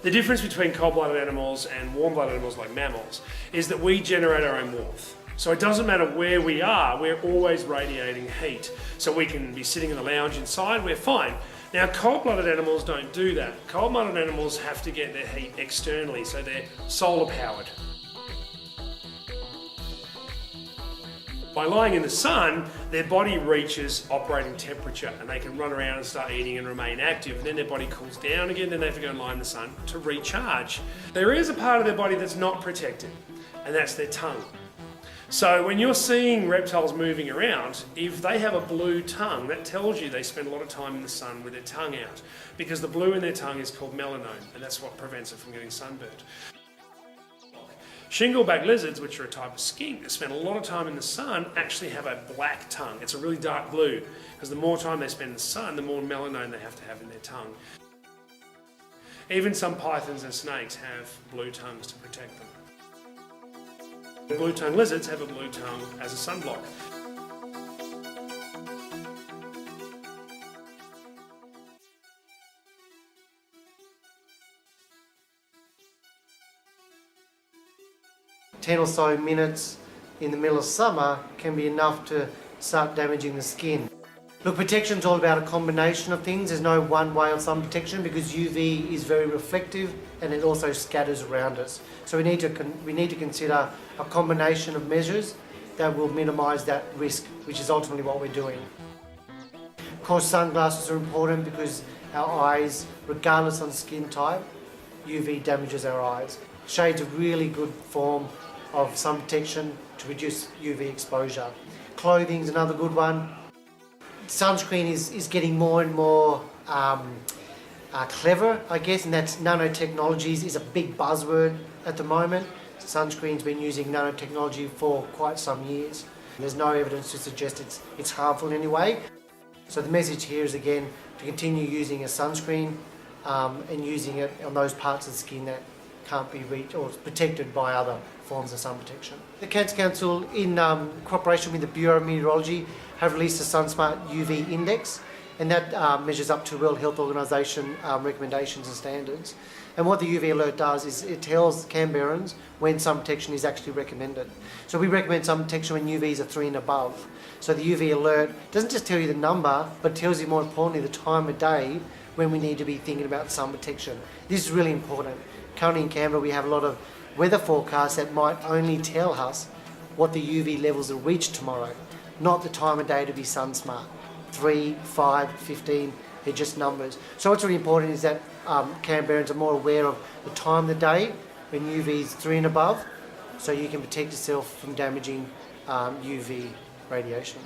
The difference between cold-blooded animals and warm-blooded animals like mammals is that we generate our own warmth. So it doesn't matter where we are, we're always radiating heat. So we can be sitting in the lounge inside, we're fine. Now cold-blooded animals don't do that. Cold-blooded animals have to get their heat externally, so they're solar powered. By lying in the sun, their body reaches operating temperature and they can run around and start eating and remain active, and then their body cools down again, then they have to go and lie in the sun to recharge. There is a part of their body that's not protected, and that's their tongue. So when you're seeing reptiles moving around, if they have a blue tongue, that tells you they spend a lot of time in the sun with their tongue out, because the blue in their tongue is called melanome, and that's what prevents it from getting sunburnt. Shingleback lizards, which are a type of skink that spend a lot of time in the sun, actually have a black tongue. It's a really dark blue, because the more time they spend in the sun, the more melanome they have to have in their tongue. Even some pythons and snakes have blue tongues to protect them. The blue-tongued lizards have a blue tongue as a sunblock. "10 or so minutes in the middle of summer can be enough to start damaging the skin. Look, protection's all about a combination of things. There's no one way of sun protection, because UV is very reflective and it also scatters around us. So we need to consider a combination of measures that will minimise that risk, which is ultimately what we're doing. Of course, sunglasses are important because our eyes, regardless of skin type, UV damages our eyes. Shade's a really good form of sun protection to reduce UV exposure. Clothing's another good one. Sunscreen is getting more and more clever, I guess, and that's nanotechnologies is a big buzzword at the moment. Sunscreen's been using nanotechnology for quite some years. There's no evidence to suggest it's harmful in any way. So the message here is, again, to continue using a sunscreen and using it on those parts of the skin that can't be reached or protected by other forms of sun protection. The Cancer Council, in cooperation with the Bureau of Meteorology, have released a SunSmart UV index, and that measures up to World Health Organisation recommendations and standards. And what the UV alert does is it tells Canberrans when sun protection is actually recommended. So we recommend sun protection when UVs are 3 and above. So the UV alert doesn't just tell you the number, but tells you more importantly the time of day when we need to be thinking about sun protection. This is really important. Currently in Canberra we have a lot of weather forecasts that might only tell us what the UV levels will reach tomorrow, not the time of day to be sun smart. 3, 5, 15, they're just numbers. So what's really important is that Canberrans are more aware of the time of the day when UV is 3 and above, so you can protect yourself from damaging UV radiation.